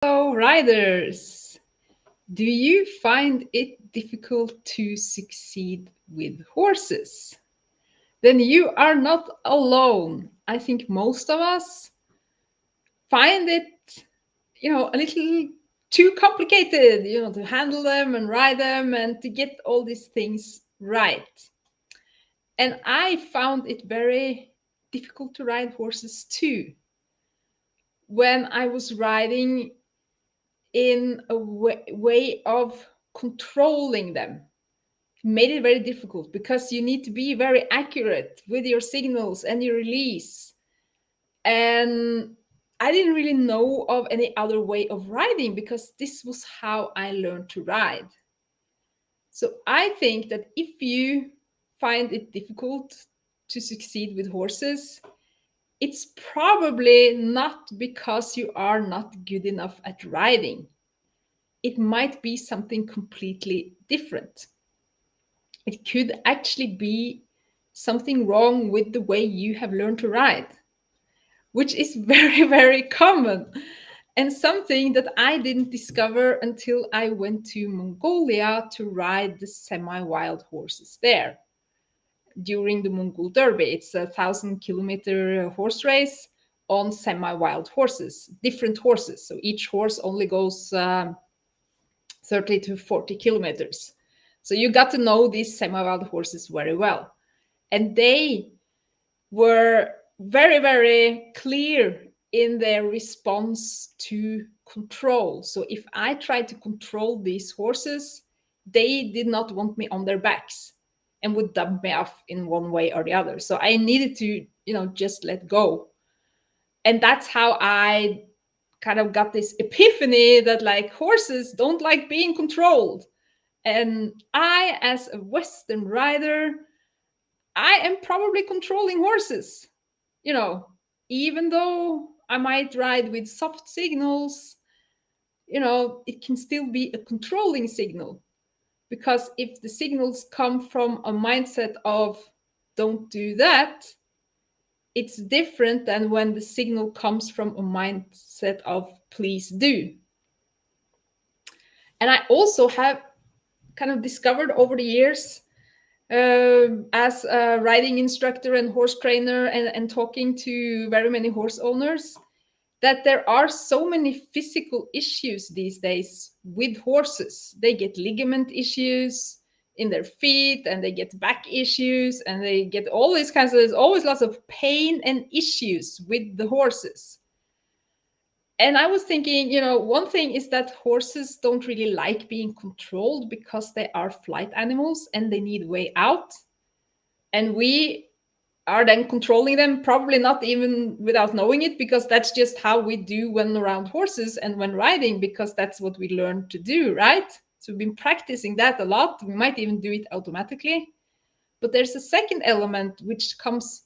Hello, riders. Do you find it difficult to succeed with horses? Then you are not alone. I think most of us find it, a little too complicated, to handle them and ride them and to get all these things right. And I found it very difficult to ride horses too. When I was riding in a way of controlling them, made it very difficult because you need to be very accurate with your signals and your release. And I didn't really know of any other way of riding because this was how I learned to ride. So I think that if you find it difficult to succeed with horses, it's probably not because you are not good enough at riding. It might be something completely different. It could actually be something wrong with the way you have learned to ride, which is very, very common and something that I didn't discover until I went to Mongolia to ride the semi-wild horses there during the Mongol Derby. It's a 1,000-kilometer horse race on semi-wild horses, different horses. So each horse only goes 30 to 40 kilometers. So you got to know these semi-wild horses very well. And they were very, very clear in their response to control. So if I tried to control these horses, they did not want me on their backs and would dump me off in one way or the other. So I needed to, just let go. And that's how I kind of got this epiphany that like horses don't like being controlled. And I, as a Western rider, I am probably controlling horses. You know, Even though I might ride with soft signals, it can still be a controlling signal. Because if the signals come from a mindset of don't do that, it's different than when the signal comes from a mindset of please do. And I also have kind of discovered over the years, as a riding instructor and horse trainer, and talking to very many horse owners, that there are so many physical issues these days with horses. They get ligament issues in their feet, and they get back issues, and they get all these kinds of, there's always lots of pain and issues with the horses. And I was thinking, one thing is that horses don't really like being controlled because they are flight animals and they need way out. And we are then controlling them, probably not even without knowing it, because that's just how we do when around horses and when riding, because that's what we learn to do, right? So we've been practicing that a lot. We might even do it automatically. But there's a second element which comes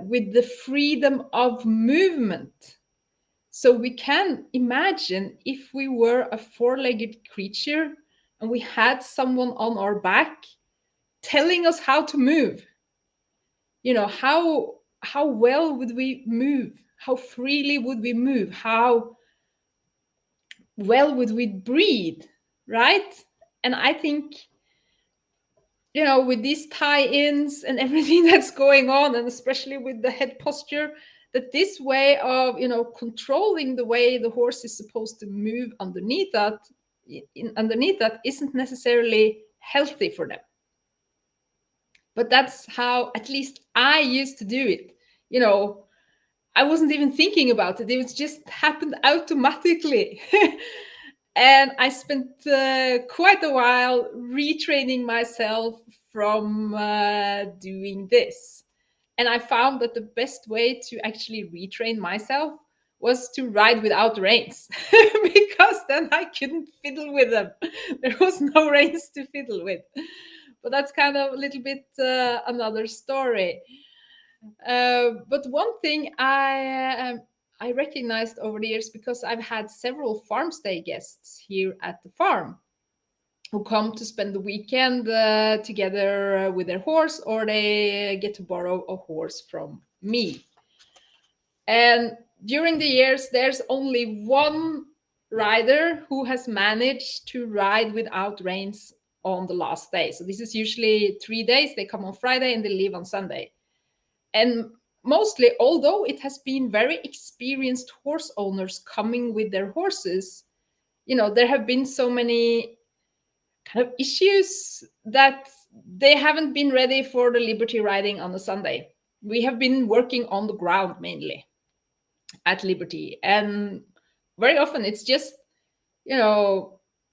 with the freedom of movement. So we can imagine if we were a four-legged creature and we had someone on our back telling us how to move. How well would we move? How freely would we move? How well would we breathe, right? And I think, with these tie-ins and everything that's going on, and especially with the head posture, that this way of controlling the way the horse is supposed to move underneath that isn't necessarily healthy for them. But that's how at least I used to do it. I wasn't even thinking about it. It was just happened automatically. And I spent quite a while retraining myself from doing this. And I found that the best way to actually retrain myself was to ride without reins, because then I couldn't fiddle with them. There was no reins to fiddle with. But that's kind of a little bit another story. But one thing I recognized over the years, because I've had several farm stay guests here at the farm who come to spend the weekend together with their horse, or they get to borrow a horse from me. And during the years, there's only one rider who has managed to ride without reins on the last day. So this is usually 3 days. They come on Friday and they leave on Sunday. And mostly, although it has been very experienced horse owners coming with their horses, there have been so many kind of issues that they haven't been ready for the Liberty riding on a Sunday. We have been working on the ground mainly at Liberty, and very often it's just,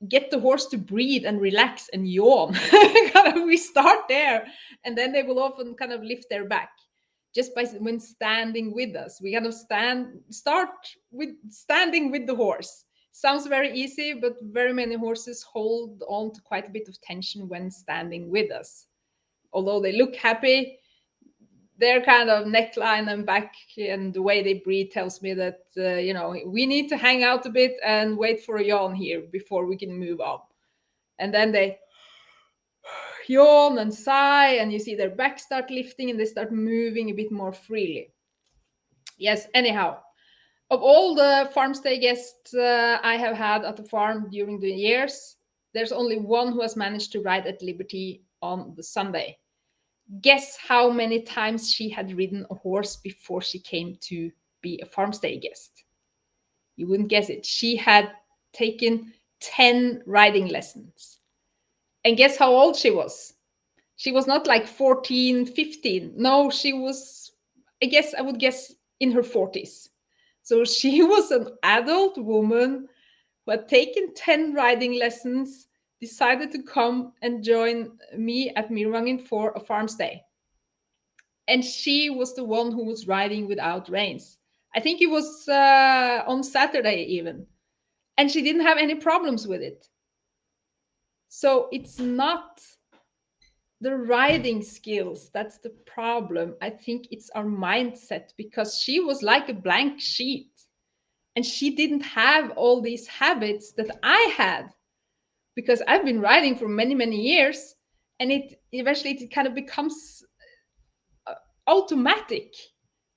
get the horse to breathe and relax and yawn. Kind of, we start there, and then they will often kind of lift their back just by when standing with us. We kind of start with standing with the horse. Sounds very easy, but very many horses hold on to quite a bit of tension when standing with us. Although they look happy, their kind of neckline and back and the way they breathe tells me that we need to hang out a bit and wait for a yawn here before we can move on. And then they yawn and sigh, and you see their back start lifting and they start moving a bit more freely. Yes, anyhow, of all the farm stay guests I have had at the farm during the years, there's only one who has managed to ride at Liberty on the Sunday. Guess how many times she had ridden a horse before she came to be a farm stay guest? You wouldn't guess it. She had taken 10 riding lessons. And guess how old she was? She was not like 14, 15. No, she was, I would guess, in her 40s. So she was an adult woman who had taken 10 riding lessons, decided to come and join me at Mirvangen for a farm stay. And she was the one who was riding without reins. I think it was on Saturday even. And she didn't have any problems with it. So it's not the riding skills that's the problem. I think it's our mindset, because she was like a blank sheet. And she didn't have all these habits that I had, because I've been riding for many, many years. And it eventually kind of becomes automatic.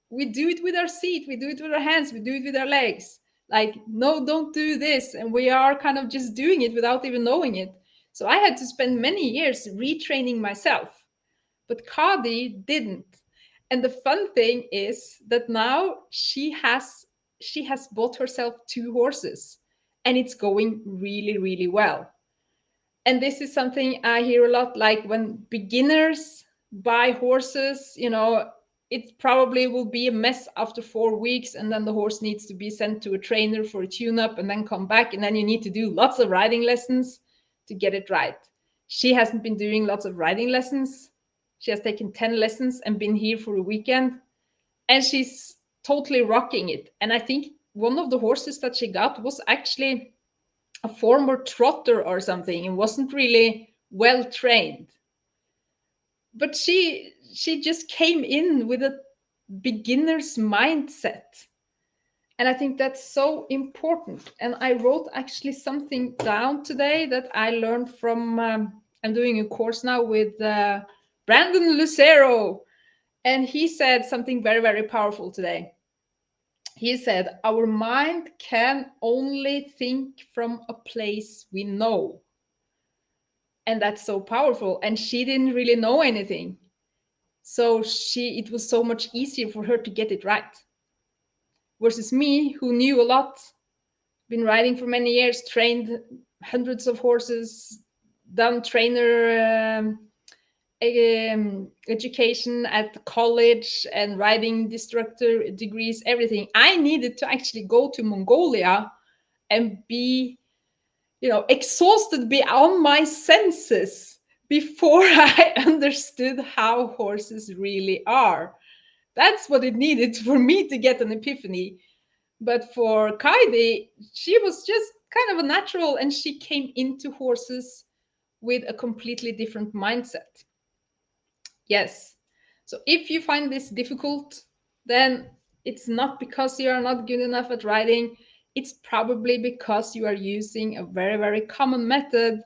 We do it with our seat, we do it with our hands, we do it with our legs. Like, no, don't do this. And we are kind of just doing it without even knowing it. So I had to spend many years retraining myself. But Kadi didn't. And the fun thing is that now she has bought herself 2 horses, and it's going really, really well. And this is something I hear a lot, like when beginners buy horses, it probably will be a mess after 4 weeks, and then the horse needs to be sent to a trainer for a tune-up and then come back, and then you need to do lots of riding lessons to get it right. She hasn't been doing lots of riding lessons. She has taken 10 lessons and been here for a weekend, and she's totally rocking it. And I think one of the horses that she got was actually a former trotter or something. It wasn't really well trained. But she just came in with a beginner's mindset. And I think that's so important. And I wrote actually something down today that I learned from, I'm doing a course now with Brandon Lucero. And he said something very, very powerful today. He said, our mind can only think from a place we know. And that's so powerful. And she didn't really know anything. So it was so much easier for her to get it right. Versus me, who knew a lot, been riding for many years, trained hundreds of horses, done trainer education at college and riding instructor degrees, everything. I needed to actually go to Mongolia and be, exhausted beyond my senses before I understood how horses really are. That's what it needed for me to get an epiphany. But for Kaidi, she was just kind of a natural, and she came into horses with a completely different mindset. Yes. So if you find this difficult, then it's not because you are not good enough at riding. It's probably because you are using a very, very common method,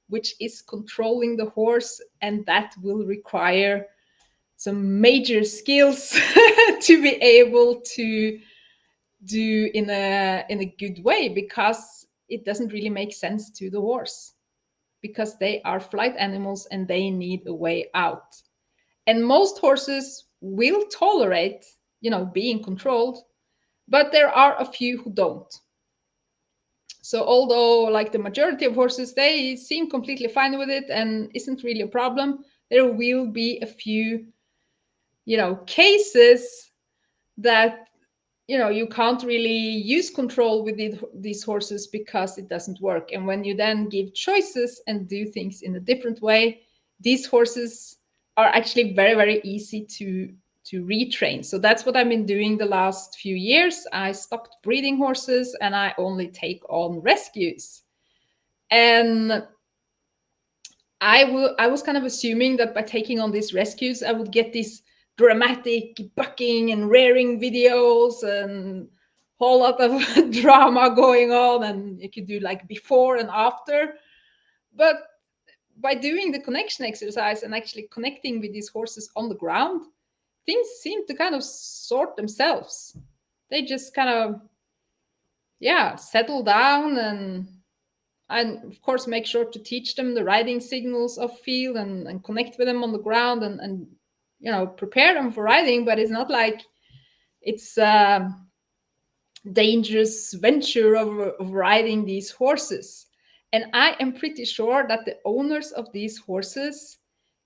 which is controlling the horse, and that will require some major skills to be able to do in a good way, because it doesn't really make sense to the horse, because they are flight animals and they need a way out. And most horses will tolerate, being controlled, but there are a few who don't. So although like the majority of horses, they seem completely fine with it and isn't really a problem, there will be a few, cases that, you can't really use control with these horses because it doesn't work. And when you then give choices and do things in a different way, these horses are actually very, very easy to retrain. So that's what I've been doing the last few years. I stopped breeding horses and I only take on rescues. And I was kind of assuming that by taking on these rescues, I would get these dramatic bucking and rearing videos and whole lot of drama going on, and you could do like before and after. But by doing the connection exercise and actually connecting with these horses on the ground, things seem to kind of sort themselves. They just kind of, yeah, settle down, and of course make sure to teach them the riding signals of field, and connect with them on the ground, and prepare them for riding. But it's not like it's a dangerous venture of riding these horses. And I am pretty sure that the owners of these horses,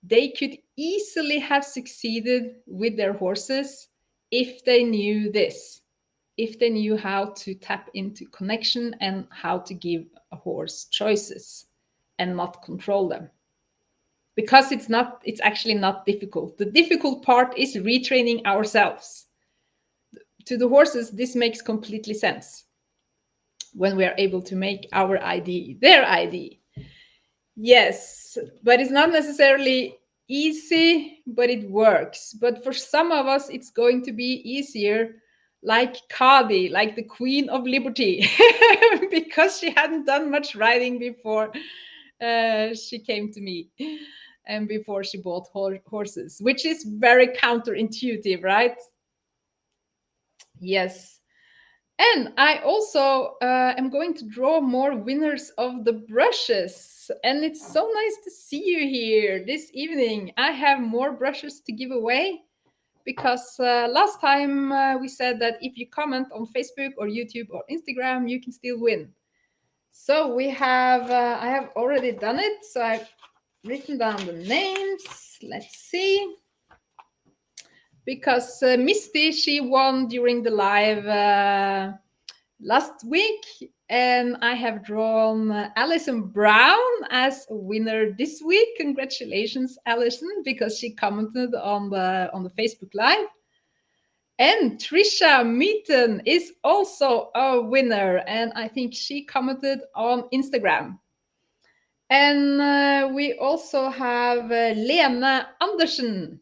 they could easily have succeeded with their horses if they knew this, if they knew how to tap into connection and how to give a horse choices and not control them. Because it's actually not difficult. The difficult part is retraining ourselves. To the horses, this makes completely sense when we are able to make our ID their ID. Yes, but it's not necessarily easy, but it works. But for some of us, it's going to be easier, like Kadi, like the Queen of Liberty, because she hadn't done much riding before she came to me and before she bought horses, which is very counterintuitive, right? Yes. And I also am going to draw more winners of the brushes. And it's so nice to see you here this evening. I have more brushes to give away because last time we said that if you comment on Facebook or YouTube or Instagram, you can still win. So we have, I have already done it. So I've written down the names. Let's see. Because Misty, she won during the live last week, and I have drawn Alison Brown as a winner this week. Congratulations, Alison, because she commented on the Facebook Live. And Trisha Meaton is also a winner, and I think she commented on Instagram. And we also have Lena Andersen,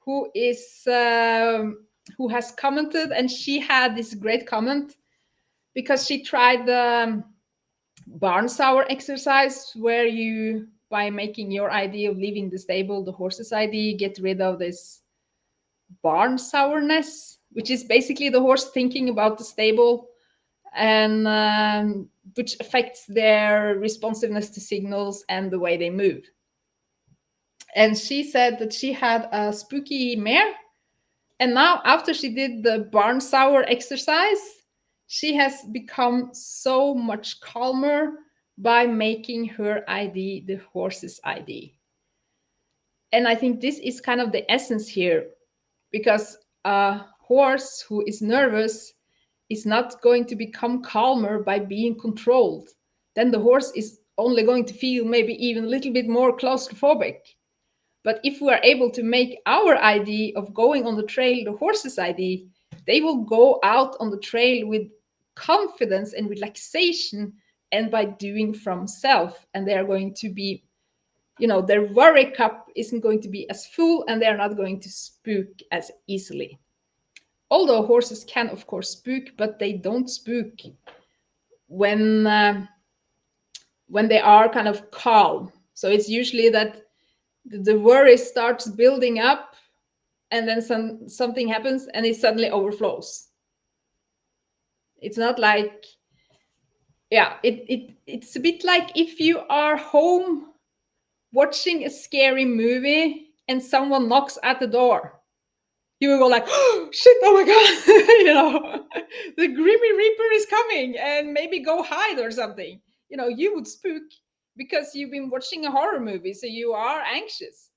who is who has commented, and she had this great comment because she tried the barn sour exercise, where you, by making your idea of leaving the stable the horse's ID, get rid of this barn sourness, which is basically the horse thinking about the stable, and which affects their responsiveness to signals and the way they move. And she said that she had a spooky mare, and now after she did the barn sour exercise, she has become so much calmer by making her ID the horse's ID. And I think this is kind of the essence here, because a horse who is nervous is not going to become calmer by being controlled. Then the horse is only going to feel maybe even a little bit more claustrophobic. But if we are able to make our ID of going on the trail the horse's ID, they will go out on the trail with confidence and relaxation, and by doing from self. And they are going to be, their worry cup isn't going to be as full, and they're not going to spook as easily. Although horses can, of course, spook, but they don't spook when they are kind of calm. So it's usually that the worry starts building up, and then something happens and it suddenly overflows. It's not like, yeah, it's a bit like if you are home watching a scary movie and someone knocks at the door. You will go like, oh, shit, oh my god, the Grimmy Reaper is coming, and maybe go hide or something. You would spook because you've been watching a horror movie, so you are anxious.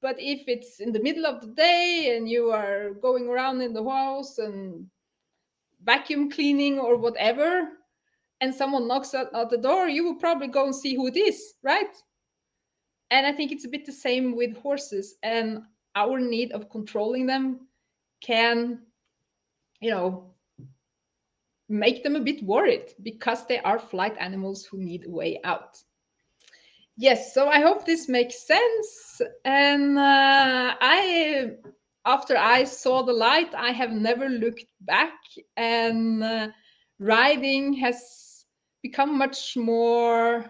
But if it's in the middle of the day and you are going around in the house and vacuum cleaning or whatever, and someone knocks at the door, you will probably go and see who it is, right? And I think it's a bit the same with horses, and our need of controlling them can, you know, make them a bit worried because they are flight animals who need a way out. Yes, so I hope this makes sense. And after I saw the light, I have never looked back, and riding has become much more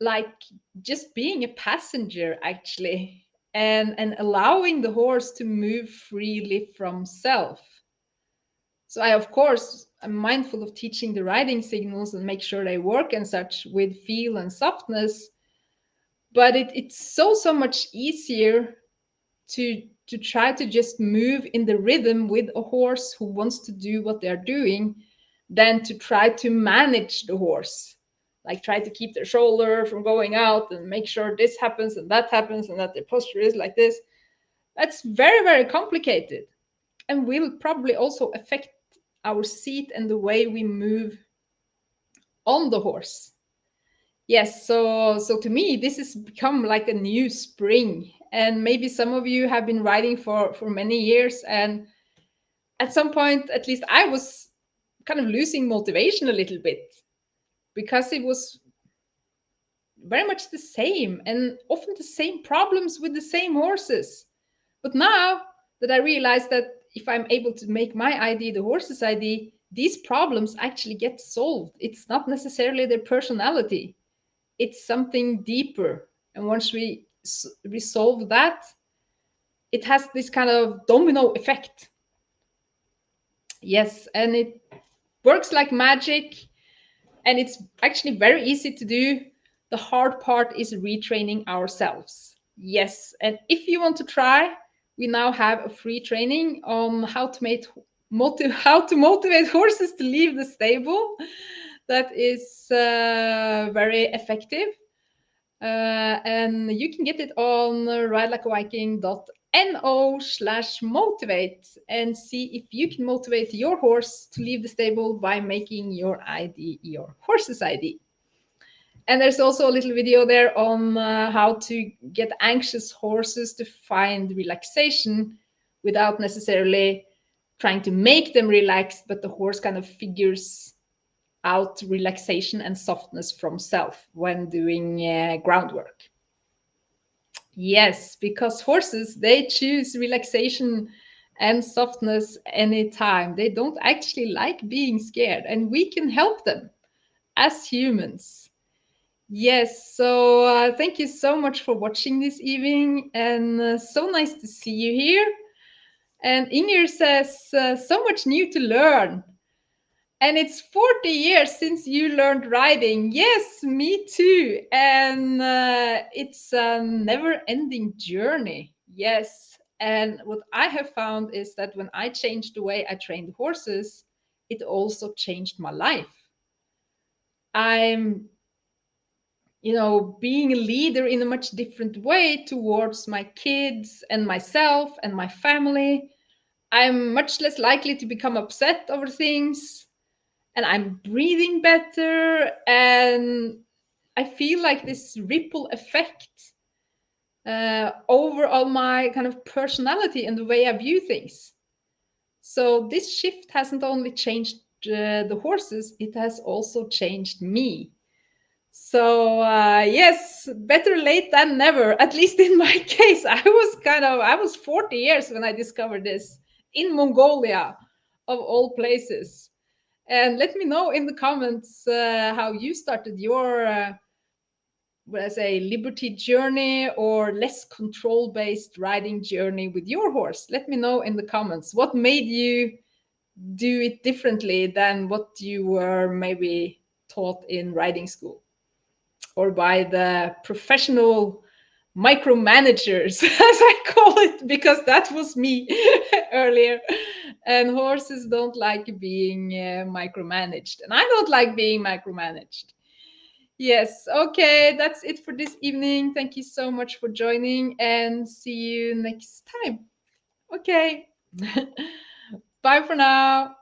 like just being a passenger, actually, and allowing the horse to move freely from self. So I, of course, am mindful of teaching the riding signals and make sure they work and such with feel and softness. But it's so much easier to try to just move in the rhythm with a horse who wants to do what they're doing than to try to manage the horse. Like try to keep their shoulder from going out and make sure this happens and that their posture is like this. That's very, very complicated and will probably also affect our seat and the way we move on the horse. Yes, so to me this has become like a new spring, and maybe some of you have been riding for many years, and at some point at least I was kind of losing motivation a little bit because it was very much the same and often the same problems with the same horses. But now that I realize that if I'm able to make my ID the horse's ID, these problems actually get solved. It's not necessarily their personality, it's something deeper. And once we resolve that, it has this kind of domino effect. Yes, and it works like magic, and it's actually very easy to do. The hard part is retraining ourselves. Yes, and if you want to try, we now have a free training on how to how to motivate horses to leave the stable. That is very effective. And you can get it on ridelikeaviking.no/motivate and see if you can motivate your horse to leave the stable by making your ID your horse's ID. And there's also a little video there on how to get anxious horses to find relaxation without necessarily trying to make them relax, but the horse kind of figures out relaxation and softness from self when doing groundwork. Yes, because horses, they choose relaxation and softness anytime. They don't actually like being scared, and we can help them as humans. Yes, so thank you so much for watching this evening, and so nice to see you here. And Inger says, so much new to learn. And it's 40 years since you learned riding. Yes, me too. And it's a never ending journey. Yes. And what I have found is that when I changed the way I trained horses, it also changed my life. I'm, being a leader in a much different way towards my kids and myself and my family. I'm much less likely to become upset over things, and I'm breathing better, and I feel like this ripple effect over all my kind of personality and the way I view things. So this shift hasn't only changed the horses, it has also changed me. So yes, better late than never. At least in my case, I was 40 years when I discovered this in Mongolia, of all places. And let me know in the comments how you started your, let's say, liberty journey or less control based riding journey with your horse. Let me know in the comments what made you do it differently than what you were maybe taught in riding school, or by the professional micromanagers, as I call it, because that was me earlier. And horses don't like being micromanaged, and I don't like being micromanaged. Yes, okay, that's it for this evening. Thank you so much for joining, and see you next time. Okay, bye for now.